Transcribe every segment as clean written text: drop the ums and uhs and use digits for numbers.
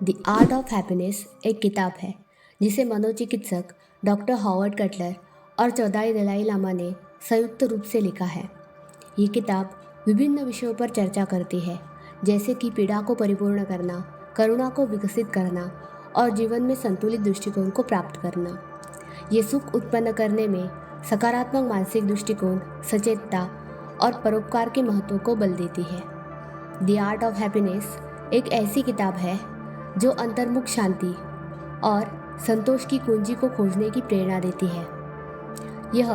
The art of happiness एक किताब है जिसे मनोचिकित्सक डॉक्टर हॉवर्ड कटलर और चौधारी दलाई लामा ने संयुक्त रूप से लिखा है। ये किताब विभिन्न विषयों पर चर्चा करती है, जैसे कि पीड़ा को परिपूर्ण करना, करुणा को विकसित करना और जीवन में संतुलित दृष्टिकोण को प्राप्त करना। ये सुख उत्पन्न करने में सकारात्मक मानसिक दृष्टिकोण, सचेतता और परोपकार के महत्व को बल देती है। द आर्ट ऑफ हैप्पीनेस एक ऐसी किताब है जो अंतर्मुख शांति और संतोष की कुंजी को खोजने की प्रेरणा देती है। यह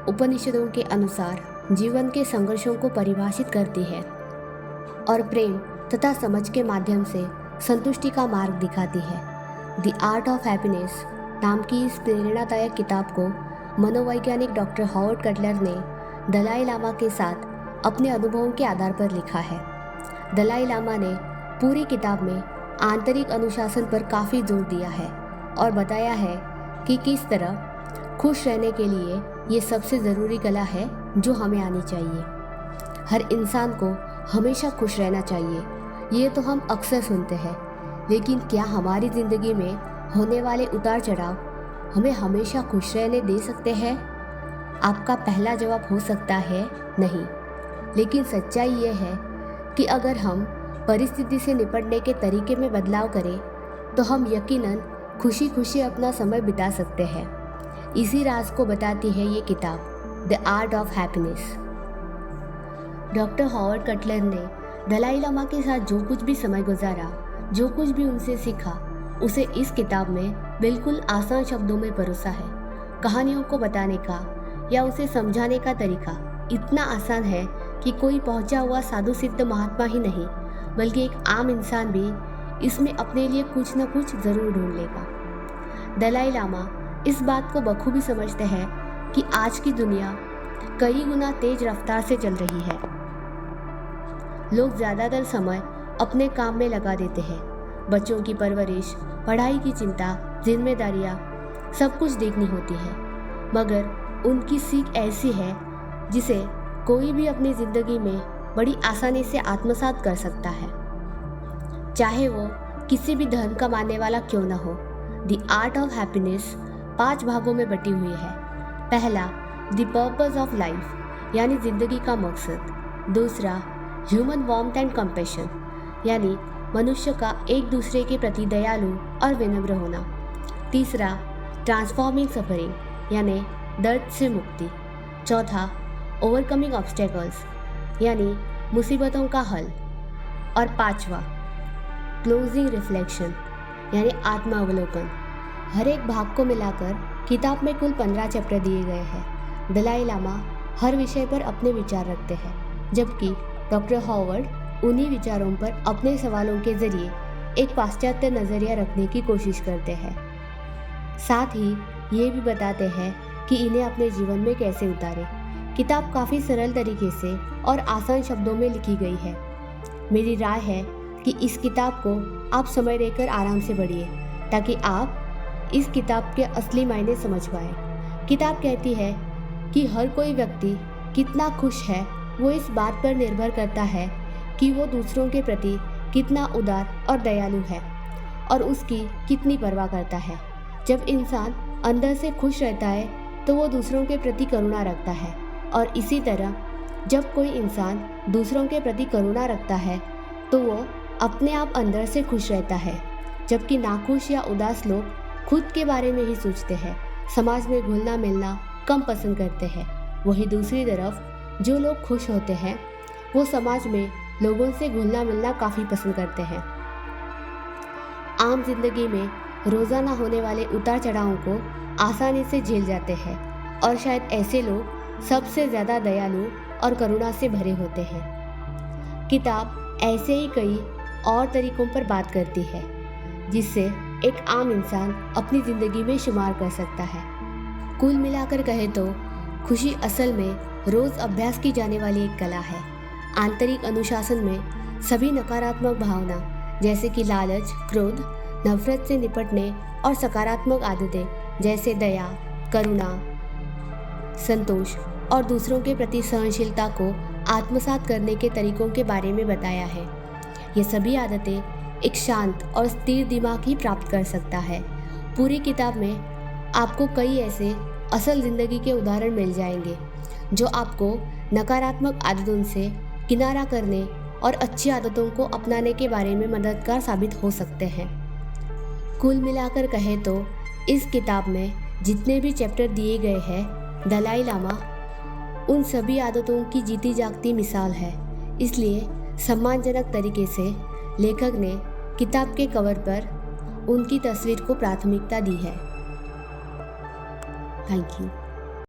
उपनिषदों के अनुसार जीवन के संघर्षों को परिभाषित करती है और प्रेम तथा समझ के माध्यम से संतुष्टि का मार्ग दिखाती है। द आर्ट ऑफ हैप्पीनेस नाम की इस प्रेरणादायक किताब को मनोवैज्ञानिक डॉक्टर हॉवर्ड कटलर ने दलाई लामा के साथ अपने अनुभवों के आधार पर लिखा है। दलाई लामा ने पूरी किताब में आंतरिक अनुशासन पर काफ़ी जोर दिया है और बताया है कि किस तरह खुश रहने के लिए ये सबसे ज़रूरी कला है जो हमें आनी चाहिए। हर इंसान को हमेशा खुश रहना चाहिए, ये तो हम अक्सर सुनते हैं, लेकिन क्या हमारी ज़िंदगी में होने वाले उतार चढ़ाव हमें हमेशा खुश रहने दे सकते हैं? आपका पहला जवाब हो सकता है नहीं, लेकिन सच्चाई ये है कि अगर हम परिस्थिति से निपटने के तरीके में बदलाव करें तो हम यकीनन खुशी खुशी अपना समय बिता सकते हैं। इसी राज को बताती है ये किताब the art of happiness. Doctor Howard Cutler ने दलाई लामा के साथ जो कुछ भी समय गुजारा, जो कुछ भी उनसे सीखा, उसे इस किताब में बिल्कुल आसान शब्दों में परोसा है। कहानियों को बताने का या उसे समझाने का तरीका इतना आसान है कि कोई पहुंचा हुआ साधु सिद्ध महात्मा ही नहीं, बल्कि एक आम इंसान भी इसमें अपने लिए कुछ न कुछ ज़रूर ढूंढ लेगा। दलाई लामा इस बात को बखूबी समझते हैं कि आज की दुनिया कई गुना तेज रफ्तार से चल रही है। लोग ज़्यादातर समय अपने काम में लगा देते हैं। बच्चों की परवरिश, पढ़ाई की चिंता, जिम्मेदारियाँ सब कुछ देखनी होती है, मगर उनकी सीख ऐसी है जिसे कोई भी अपनी ज़िंदगी में बड़ी आसानी से आत्मसात कर सकता है, चाहे वो किसी भी धर्म का मानने वाला क्यों न हो। द आर्ट ऑफ हैप्पीनेस 5 भागों में बटी हुई है। पहला, द पर्पस ऑफ लाइफ यानी ज़िंदगी का मकसद। दूसरा, ह्यूमन वार्मथ एंड कंपैशन यानी मनुष्य का एक दूसरे के प्रति दयालु और विनम्र होना। तीसरा, ट्रांसफॉर्मिंग सफरिंग यानी दर्द से मुक्ति। चौथा, ओवरकमिंग ऑब्स्टेकल्स यानी मुसीबतों का हल। और पांचवा, क्लोजिंग रिफ्लेक्शन यानी आत्मावलोकन। हर एक भाग को मिलाकर किताब में कुल 15 चैप्टर दिए गए हैं। दलाई लामा हर विषय पर अपने विचार रखते हैं, जबकि डॉक्टर हॉवर्ड उन्हीं विचारों पर अपने सवालों के जरिए एक पाश्चात्य नज़रिया रखने की कोशिश करते हैं। साथ ही ये भी बताते हैं कि इन्हें अपने जीवन में कैसे उतारें। किताब काफ़ी सरल तरीके से और आसान शब्दों में लिखी गई है। मेरी राय है कि इस किताब को आप समय देकर आराम से पढ़िए, ताकि आप इस किताब के असली मायने समझ पाएँ। किताब कहती है कि हर कोई व्यक्ति कितना खुश है वो इस बात पर निर्भर करता है कि वो दूसरों के प्रति कितना उदार और दयालु है और उसकी कितनी परवाह करता है। जब इंसान अंदर से खुश रहता है तो वो दूसरों के प्रति करुणा रखता है, और इसी तरह जब कोई इंसान दूसरों के प्रति करुणा रखता है तो वो अपने आप अंदर से खुश रहता है। जबकि नाखुश या उदास लोग खुद के बारे में ही सोचते हैं, समाज में घुलना मिलना कम पसंद करते हैं। वहीं दूसरी तरफ जो लोग खुश होते हैं वो समाज में लोगों से घुलना मिलना काफ़ी पसंद करते हैं। आम जिंदगी में रोज़ाना होने वाले उतार चढ़ावों को आसानी से झेल जाते हैं, और शायद ऐसे लोग सबसे ज़्यादा दयालु और करुणा से भरे होते हैं। किताब ऐसे ही कई और तरीकों पर बात करती है जिससे एक आम इंसान अपनी ज़िंदगी में शुमार कर सकता है। कुल मिलाकर कहे तो खुशी असल में रोज़ अभ्यास की जाने वाली एक कला है। आंतरिक अनुशासन में सभी नकारात्मक भावना जैसे कि लालच, क्रोध, नफरत से निपटने और सकारात्मक आदतें जैसे दया, करुणा, संतोष और दूसरों के प्रति सहनशीलता को आत्मसात करने के तरीकों के बारे में बताया है। ये सभी आदतें एक शांत और स्थिर दिमाग ही प्राप्त कर सकता है। पूरी किताब में आपको कई ऐसे असल ज़िंदगी के उदाहरण मिल जाएंगे जो आपको नकारात्मक आदतों से किनारा करने और अच्छी आदतों को अपनाने के बारे में मददगार साबित हो सकते हैं। कुल मिलाकर कहें तो इस किताब में जितने भी चैप्टर दिए गए हैं, दलाई लामा उन सभी आदतों की जीती जागती मिसाल है। इसलिए सम्मानजनक तरीके से लेखक ने किताब के कवर पर उनकी तस्वीर को प्राथमिकता दी है। Thank you.